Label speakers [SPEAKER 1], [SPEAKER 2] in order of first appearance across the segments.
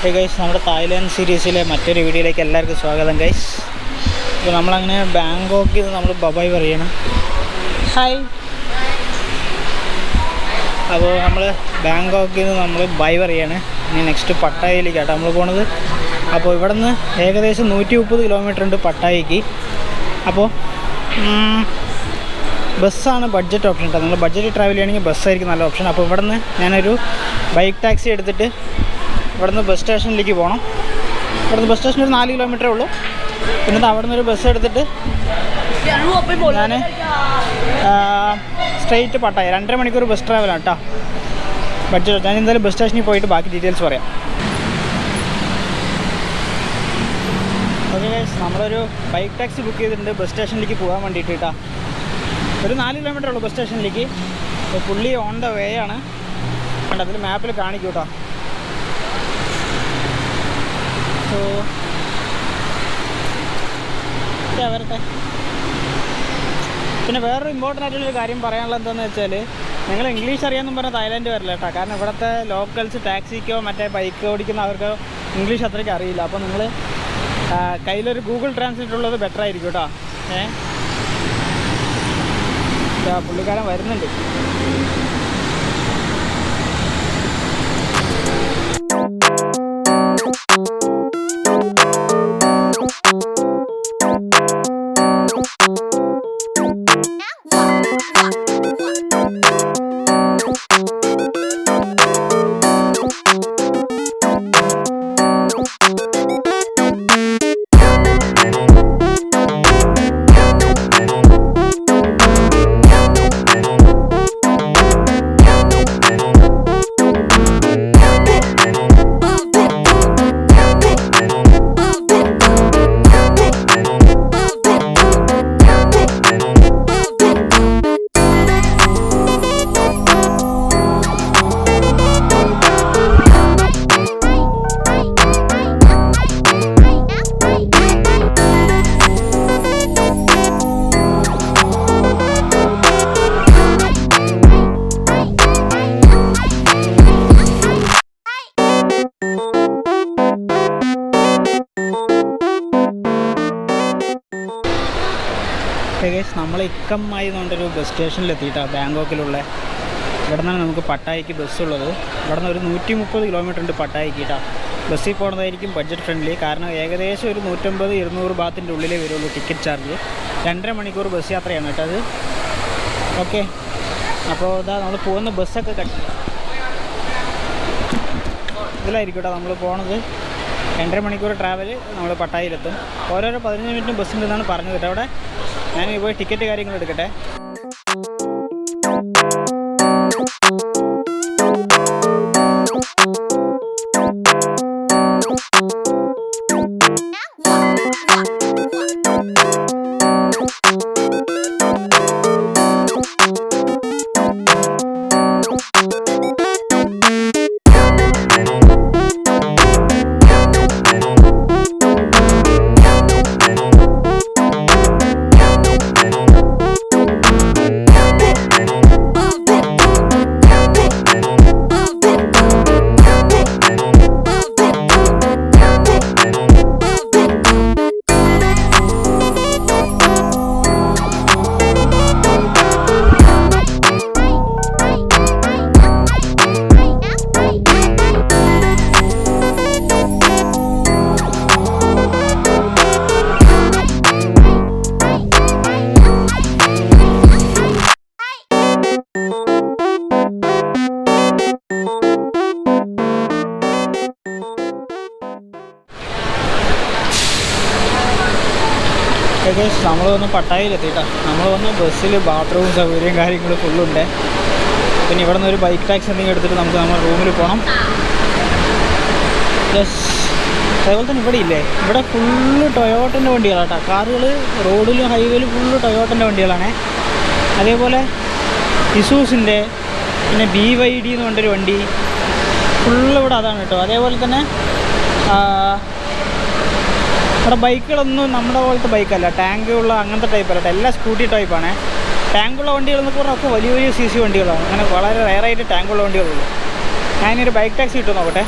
[SPEAKER 1] Hey guys, നമ്മുടെ Thailand സീരീസിലെ മറ്റൊരു വീഡിയോയിലേക്ക് എല്ലാവർക്കും സ്വാഗതം ഗൈസ്. അപ്പോൾ നമ്മളങ്ങനെ ബാങ്കോക്കിൽ നിന്ന് നമ്മൾ ബബായ് പറയണം. ഹായ്. അപ്പോൾ നമ്മൾ ബാങ്കോക്കിൽ നിന്ന് നമ്മൾ ബൈ പറയാണ്. ഇനി നെക്സ്റ്റ് പട്ടായയിലേക്കാട്ടോ നമ്മൾ പോണത്. അപ്പോൾ ഇവിടെ നിന്ന് ഏകദേശം 130 കിലോമീറ്റർ ഉണ്ട് പട്ടായയ്ക്ക്. അപ്പോൾ ബസ്സാണ് ബഡ്ജറ്റ് ഓപ്ഷൻ കേട്ടോ. നിങ്ങൾ ബഡ്ജറ്റ് ട്രാവൽ ചെയ്യണമെങ്കിൽ ബസ്സായിരിക്കും നല്ല ഓപ്ഷൻ. അപ്പോൾ ഇവിടെ നിന്ന് ഞാനൊരു ബൈക്ക് ടാക്സി എടുത്തിട്ട് ഇവിടുന്ന് ബസ് സ്റ്റേഷനിലേക്ക് പോകണം. ഇവിടുന്ന് ബസ് സ്റ്റേഷൻ ഒരു 4 കിലോമീറ്ററേ ഉള്ളൂ. പിന്നെ അവിടെ നിന്നൊരു ബസ് എടുത്തിട്ട് ഞാൻ സ്ട്രെയിറ്റ് പട്ടായ 2.5 മണിക്കൂർ ബസ് ട്രാവലാണ് കേട്ടോ ബഡ്ജറ്റ്. ഞാൻ എന്തായാലും ബസ് സ്റ്റേഷനിൽ പോയിട്ട് ബാക്കി ഡീറ്റെയിൽസ് പറയാം. ഓക്കെ ഗൈസ്, നമ്മളൊരു ബൈക്ക് ടാക്സി ബുക്ക് ചെയ്തിട്ടുണ്ട് ബസ് സ്റ്റേഷനിലേക്ക് പോകാൻ വേണ്ടിയിട്ട് കേട്ടോ. ഒരു 4 കിലോമീറ്റർ ഉള്ളൂ ബസ് സ്റ്റേഷനിലേക്ക്. അപ്പോൾ പുള്ളി ഓൺ ദ വേ ആണ്. കണ്ട അതിൽ മാപ്പിൽ കാണിക്കും കേട്ടോ. സോ വരട്ടെ. പിന്നെ വേറൊരു ഇമ്പോർട്ടൻ്റ് ആയിട്ടുള്ളൊരു കാര്യം പറയാനുള്ളത് എന്താണെന്ന് വെച്ചാൽ, നിങ്ങൾ ഇംഗ്ലീഷ് അറിയാമെന്നും പറഞ്ഞാൽ തായ്ലാൻഡ് വരില്ല കേട്ടോ. കാരണം ഇവിടുത്തെ ലോക്കൽസ് ടാക്സിക്കോ മറ്റേ ബൈക്ക് ഓടിക്കുന്നവർക്കോ ഇംഗ്ലീഷ് അത്രയ്ക്ക് അറിയില്ല. അപ്പോൾ നിങ്ങൾ കയ്യിലൊരു ഗൂഗിൾ ട്രാൻസ്ലേറ്റർ ഉള്ളത് ബെറ്റർ ആയിരിക്കും കേട്ടോ. പുള്ളിക്കാരൻ വരുന്നുണ്ട്. നമ്മൾ ഇക്കമ്മായി എന്നുകൊണ്ടൊരു ബസ് സ്റ്റേഷനിലെത്തിയിട്ടാണ് ബാങ്കോക്കിലുള്ള. ഇവിടെ നിന്നാണ് നമുക്ക് പട്ടായയ്ക്ക് ബസ്സുള്ളത്. ഇവിടെ നിന്ന് ഒരു 130 കിലോമീറ്റർ ഉണ്ട് പട്ടായയ്ക്ക് കേട്ടോ. ബസ്സിൽ പോകുന്നതായിരിക്കും ബഡ്ജറ്റ് ഫ്രണ്ട്ലി. കാരണം ഏകദേശം ഒരു 150-200 ബാത്തിൻ്റെ ഉള്ളിലേ വരുള്ളൂ ടിക്കറ്റ് ചാർജ്. 2.5 മണിക്കൂർ ബസ് യാത്രയാണ് കേട്ടോ അത്. ഓക്കെ, അപ്പോൾ ഇതാ നമ്മൾ പോകുന്ന ബസ്സൊക്കെ ഇതിലായിരിക്കും കേട്ടോ നമ്മൾ പോണത്. 2.5 മണിക്കൂർ ട്രാവൽ നമ്മൾ പട്ടായയിലെത്തും. ഓരോരോ 15 മിനിറ്റും ബസ്സുണ്ടെന്നാണ് പറഞ്ഞത് കേട്ടോ. അവിടെ ഞാൻ പോയി ടിക്കറ്റ് കാര്യങ്ങൾ എടുക്കട്ടെ. നമ്മൾ വന്ന് പട്ടായയിലെത്തിയിട്ടാ. നമ്മൾ വന്ന് ബസ്സിൽ ബാത്റൂം സൗകര്യം കാര്യങ്ങൾ ഫുള്ളുണ്ട്. പിന്നെ ഇവിടെ നിന്ന് ഒരു ബൈക്ക് ടാക്സി എന്തെങ്കിലും എടുത്തിട്ട് നമുക്ക് നമ്മുടെ റൂമിൽ പോകണം. യെസ്, അതേപോലെ തന്നെ ഇവിടെ ഇല്ലേ, ഇവിടെ ഫുള്ള് ടൊയോട്ടൻ്റെ വണ്ടികളാണ് കേട്ടോ. കാറുകൾ റോഡിലും ഹൈവേയിലും ഫുള്ള് ടൊയോട്ടൻ്റെ വണ്ടികളാണ്. അതേപോലെ ഇസൂസിൻ്റെ, പിന്നെ BYD എന്ന് പറഞ്ഞൊരു വണ്ടി ഫുള്ള് ഇവിടെ അതാണ് കേട്ടോ. അതേപോലെ തന്നെ ഇവിടെ ബൈക്കുകളൊന്നും നമ്മുടെ പോലത്തെ ബൈക്കല്ല, ടാങ്കുള്ള അങ്ങനത്തെ ടൈപ്പല്ല കേട്ടോ. എല്ലാം സ്കൂട്ടി ടൈപ്പാണ്. ടാങ്കുള്ള വണ്ടികളെന്നൊക്കെ പറഞ്ഞാൽ ഒക്കെ വലിയ വലിയ CC വണ്ടികളാണ്. അങ്ങനെ വളരെ റെയറായിട്ട് ടാങ്കുള്ള വണ്ടികളുള്ളൂ. ഞാനൊരു ബൈക്ക് ടാക്സി കിട്ടും നോക്കട്ടെ.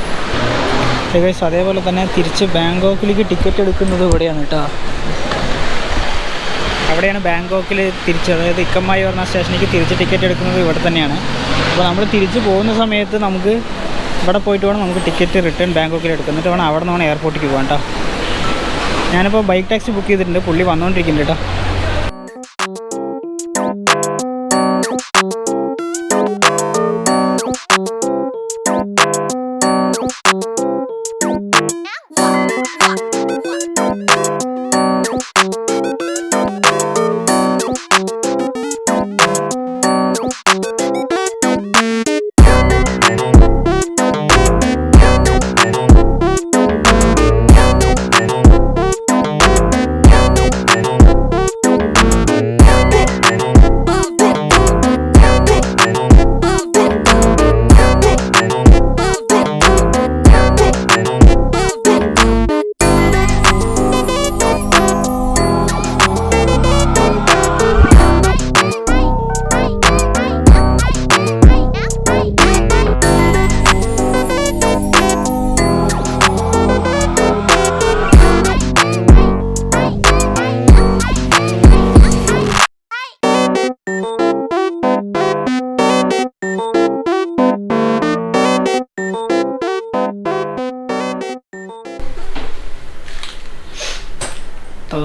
[SPEAKER 1] ഗൈസ് അതേപോലെ തന്നെ തിരിച്ച് ബാങ്കോക്കിലേക്ക് ടിക്കറ്റ് എടുക്കുന്നത് ഇവിടെയാണ് കേട്ടോ. അവിടെയാണ് ബാങ്കോക്കിൽ തിരിച്ച്, അതായത് ഇക്കമ്മായി പറഞ്ഞ സ്റ്റേഷനിലേക്ക് തിരിച്ച് ടിക്കറ്റ് എടുക്കുന്നത് ഇവിടെ തന്നെയാണ്. അപ്പോൾ നമ്മൾ തിരിച്ച് പോകുന്ന സമയത്ത് നമുക്ക് ഇവിടെ പോയിട്ട് വേണം നമുക്ക് ടിക്കറ്റ് റിട്ടേൺ ബാങ്കോക്കിൽ എടുക്കുന്നിട്ട് വേണം അവിടെ നിന്ന് എയർപോർട്ടിലേക്ക് പോകാൻ കേട്ടോ. ഞാനിപ്പോൾ ബൈക്ക് ടാക്സി ബുക്ക് ചെയ്തിട്ടുണ്ട്, പുള്ളി വന്നുകൊണ്ടിരിക്കുന്നുണ്ട് കേട്ടോ.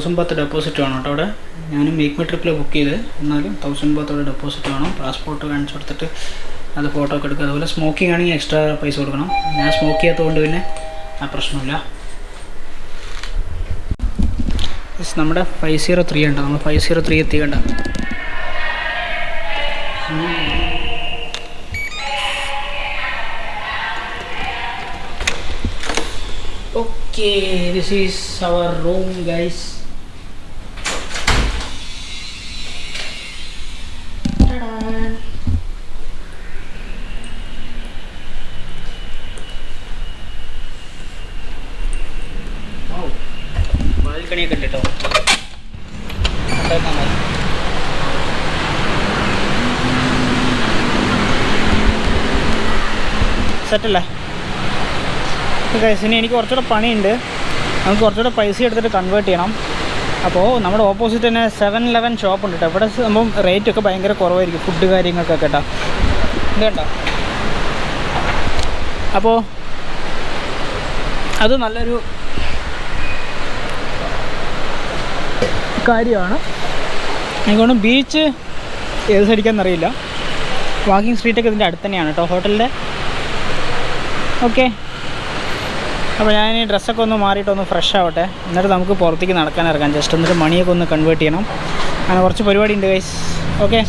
[SPEAKER 1] $1000 ഡെപ്പോസിറ്റ് വേണം കേട്ടോ അവിടെ. ഞാൻ മേക്ക് മൈ ട്രിപ്പിൽ ബുക്ക് ചെയ്ത്, എന്നാലും $1000 ഡെപ്പോസിറ്റ് വേണം. പാസ്പോർട്ട് കാണിച്ചു കൊടുത്തിട്ട് അത് ഫോട്ടോ ഒക്കെ എടുക്കുക. അതുപോലെ സ്മോക്കിംഗ് ആണെങ്കിൽ എക്സ്ട്രാ പൈസ കൊടുക്കണം. ഞാൻ സ്മോക്ക് ചെയ്യാത്തതുകൊണ്ട് പിന്നെ ആ പ്രശ്നമില്ല. നമ്മുടെ 503 ഉണ്ട്, നമ്മൾ 503 എത്തിക്കണ്ട. Okay, this is our room guys. Ta-da! Wow, balcony ഒക്കെ ഉണ്ട് കേട്ടോ. സെറ്റല്ലേ ഗൈസ്? ഇനി എനിക്ക് കുറച്ചുകൂടെ പണിയുണ്ട്, നമുക്ക് കുറച്ചുകൂടെ പൈസ എടുത്തിട്ട് കൺവേർട്ട് ചെയ്യണം. അപ്പോൾ നമ്മുടെ ഓപ്പോസിറ്റ് തന്നെ 7-Eleven ഷോപ്പ് ഉണ്ട് കേട്ടോ. ഇവിടെ സംഭവം റേറ്റൊക്കെ ഭയങ്കര കുറവായിരിക്കും, ഫുഡ് കാര്യങ്ങൾക്കൊക്കെ കേട്ടോ. ഇത് കേട്ടോ, അപ്പോൾ അത് നല്ലൊരു കാര്യമാണ്. എനിക്കൊണ്ട് ബീച്ച് ഏത് സൈഡിക്കാന്നറിയില്ല. വാക്കിംഗ് സ്ട്രീറ്റൊക്കെ ഇതിൻ്റെ അടുത്ത് തന്നെയാണ് കേട്ടോ ഹോട്ടലിൻ്റെ. ഓക്കെ, അപ്പോൾ ഞാൻ ഈ ഡ്രസ്സൊക്കെ ഒന്ന് മാറിയിട്ടൊന്ന് ഫ്രഷ് ആവട്ടെ, എന്നിട്ട് നമുക്ക് പുറത്തേക്ക് നടക്കാൻ ഇറങ്ങാം. ജസ്റ്റ് എന്നിട്ട് മണിയൊക്കെ ഒന്ന് കൺവേർട്ട് ചെയ്യണം. അങ്ങനെ കുറച്ച് പരിപാടി ഉണ്ട് ഗൈസ്. ഓക്കെ.